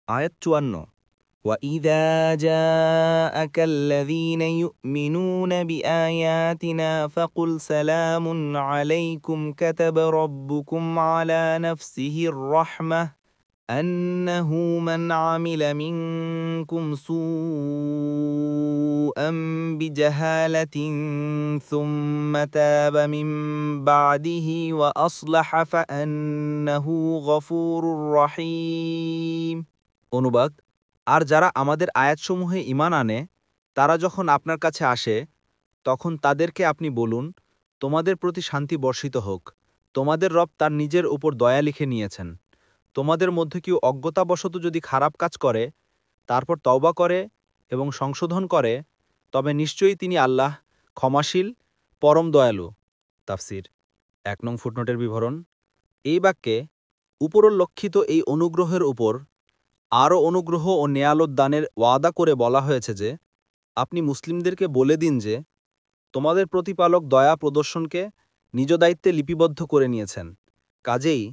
আয়াত ৫৪ وَإِذَا جَاءَكَ الَّذِينَ يُؤْمِنُونَ بِآيَاتِنَا فَقُلْ سَلَامٌ عَلَيْكُمْ كَتَبَ رَبُّكُمْ عَلَى نَفْسِهِ الرَّحْمَةَ أَنَّهُ مَنْ عَمِلَ مِنكُمْ سُوءًا بِجَهَالَةٍ ثُمَّ تَابَ مِن بَعْدِهِ وَأَصْلَحَ فَأَنَّهُ غَفُورٌ رَّحِيمٌ। অনুবাদ: আর যারা আমাদের আয়াতসমূহে ঈমান আনে তারা যখন আপনার কাছে আসে তখন তাদেরকে আপনি বলুন, তোমাদের প্রতি শান্তি বর্ষিত হোক। তোমাদের রব তার নিজের উপর দয়া লিখে নিয়েছেন। তোমাদের মধ্যে কেউ অজ্ঞতাবশত যদি খারাপ কাজ করে তারপর তওবা করে এবং সংশোধন করে তবে নিশ্চয়ই তিনি আল্লাহ ক্ষমাশীল, পরম দয়ালু। তাফসির ১ নং ফুটনোটের বিবরণ। এই বাক্যে উপরোল্লেখিত এই অনুগ্রহের উপর আরও অনুগ্রহ ও নেয়ালত দানের ওয়াদা করে বলা হয়েছে যে, আপনি মুসলিমদেরকে বলে দিন যে, তোমাদের প্রতিপালক দয়া প্রদর্শনকে নিজ দায়িত্বে লিপিবদ্ধ করে নিয়েছেন। কাজেই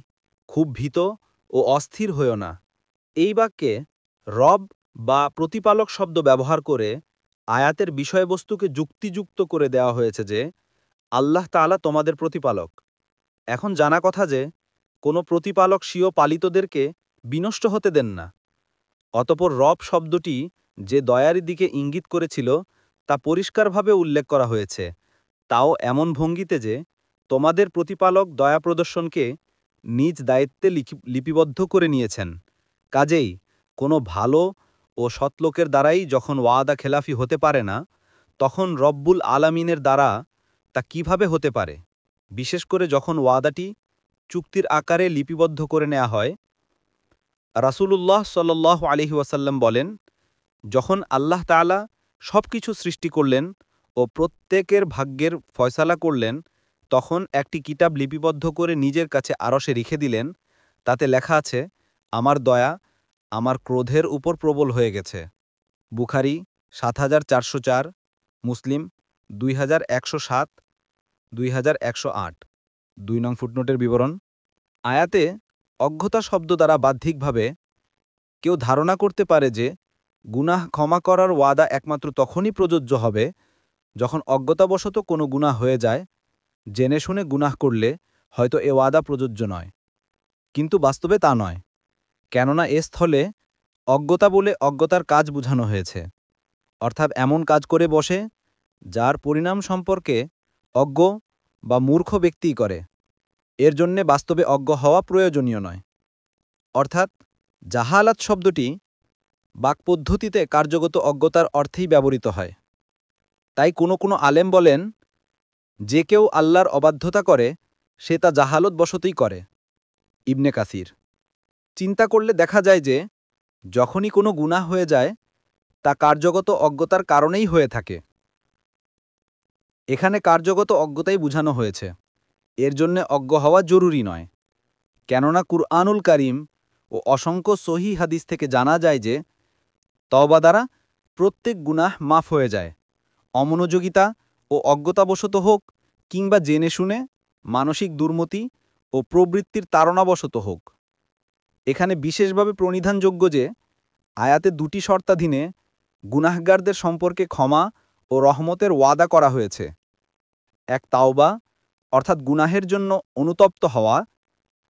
খুব ভীত ও অস্থির হইও না। এই বাক্যে রব বা প্রতিপালক শব্দ ব্যবহার করে আয়াতের বিষয়বস্তুকে যুক্তিযুক্ত করে দেওয়া হয়েছে যে, আল্লাহ তাআলা তোমাদের প্রতিপালক। এখন জানা কথা যে, কোনো প্রতিপালক স্বীয় পালিতদেরকে বিনষ্ট হতে দেন না। অতঃপর রব শব্দটি যে দয়ার দিকে ইঙ্গিত করেছিল তা পরিষ্কারভাবে উল্লেখ করা হয়েছে, তাও এমন ভঙ্গিতে যে তোমাদের প্রতিপালক দয়া প্রদর্শনকে নিজ দায়িত্বে লিপিবদ্ধ করে নিয়েছেন। কাজেই কোনো ভালো ও সৎলোকের দ্বারাই যখন ওয়াদা খেলাফি হতে পারে না, তখন রব্বুল আলামিনের দ্বারা তা কিভাবে হতে পারে, বিশেষ করে যখন ওয়াদাটি চুক্তির আকারে লিপিবদ্ধ করে নেওয়া হয়। রাসূলুল্লাহ সাল্লাল্লাহু আলাইহি ওয়াসাল্লাম বলেন, যখন আল্লাহ তাআলা সব কিছু সৃষ্টি করলেন ও প্রত্যেকের ভাগ্যের ফয়সালা করলেন, তখন একটি কিতাব লিপিবদ্ধ করে নিজের কাছে আরশে রেখে দিলেন। তাতে লেখা আছে, আমার দয়া আমার ক্রোধের উপর প্রবল হয়ে গেছে। বুখারী ৭৪০৪, মুসলিম ২১০৭, ২১০৮। ২ নং ফুটনোটের বিবরণ। আয়াতে অজ্ঞতা শব্দ দ্বারা বাহ্যিকভাবে কেউ ধারণা করতে পারে যে গুনাহ ক্ষমা করার ওয়াদা একমাত্র তখনই প্রযোজ্য হবে যখন অজ্ঞতাবশত কোনো গুনাহ হয়ে যায়। জেনে শুনে গুনাহ করলে হয়তো এ ওয়াদা প্রযোজ্য নয়, কিন্তু বাস্তবে তা নয়, কেননা এ স্থলে অজ্ঞতা বলে অজ্ঞতার কাজ বোঝানো হয়েছে, অর্থাৎ এমন কাজ করে বসে যার পরিণাম সম্পর্কে অজ্ঞ বা মূর্খ ব্যক্তিই করে। এর জন্যে বাস্তবে অজ্ঞ হওয়া প্রয়োজনীয় নয়। অর্থাৎ জাহালাত শব্দটি বাকপদ্ধতিতে কার্যগত অজ্ঞতার অর্থেই ব্যবহৃত হয়। তাই কোনো কোনো আলেম বলেন, যে কেউ আল্লাহর অবাধ্যতা করে সে তা জাহালত বশতই করে। ইবনে কাসির। চিন্তা করলে দেখা যায় যে যখনই কোনো গুনাহ হয়ে যায় তা কার্যগত অজ্ঞতার কারণেই হয়ে থাকে। এখানে কার্যগত অজ্ঞতাই বোঝানো হয়েছে, এর জন্যে অজ্ঞ হওয়া জরুরি নয়, কেননা কুরআনুল কারীম ও অসংখ্য সহিহ হাদিস থেকে জানা যায় যে তওবা দ্বারা প্রত্যেক গুনাহ মাফ হয়ে যায়, অমনোযোগিতা ও অজ্ঞতাবশত হোক কিংবা জেনে শুনে মানসিক দুর্মতি ও প্রবৃত্তির তাড়নাবশত হোক। এখানে বিশেষভাবে প্রণিধানযোগ্য যে আয়াতে দুটি শর্তাধীনে গুনাহগারদের সম্পর্কে ক্ষমা ও রহমতের ওয়াদা করা হয়েছে। এক, তাওবা অর্থাৎ গুনাহের জন্য অনুতপ্ত হওয়া।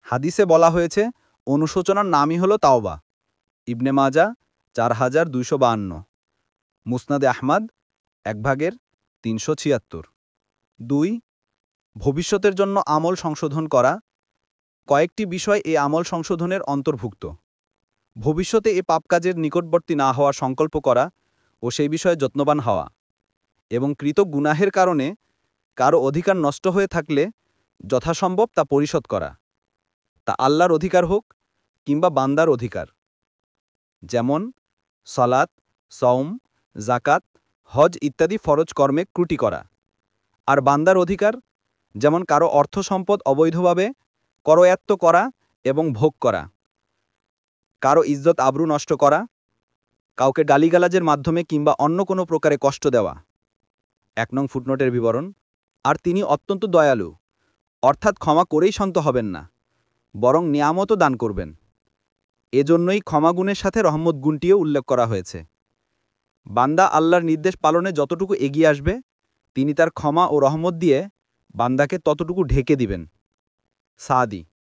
হাদিসে বলা হয়েছে অনুশোচনার নামই হল তাওবা। ইবনে মাজা ৪২৫২, মুসনাদে আহমাদ ১/৩৭৬। ২, ভবিষ্যতের জন্য আমল সংশোধন করা। কয়েকটি বিষয় এ আমল সংশোধনের অন্তর্ভুক্ত। ভবিষ্যতে এ পাপ কাজের নিকটবর্তী না হওয়ার সংকল্প করা ও সেই বিষয়ে যত্নবান হওয়া, এবং কৃত গুনাহের কারণে কারো অধিকার নষ্ট হয়ে থাকলে যথাসম্ভব তা পরিশোধ করা, তা আল্লাহর অধিকার হোক কিংবা বান্দার অধিকার, যেমন সালাত, সওম, জাকাত, হজ ইত্যাদি ফরজ কর্মে ত্রুটি করা। আর বান্দার অধিকার যেমন কারো অর্থ সম্পদ অবৈধভাবে করয়াত্ত করা এবং ভোগ করা, কারো ইজ্জত আবরু নষ্ট করা, কাউকে গালিগালাজের মাধ্যমে কিংবা অন্য কোনো প্রকারে কষ্ট দেওয়া। ১ নং ফুটনোটের বিবরণ। আর তিনি অত্যন্ত দয়ালু, অর্থাৎ ক্ষমা করেই শান্ত হবেন না, বরং নিয়ামতও দান করবেন। এজন্যই ক্ষমা গুণের সাথে রহমত গুণটিও উল্লেখ করা হয়েছে। বান্দা আল্লাহর নির্দেশ পালনে যতটুকু এগিয়ে আসবে, তিনি তার ক্ষমা ও রহমত দিয়ে বান্দাকে ততটুকু ঢেকে দিবেন। সাদি।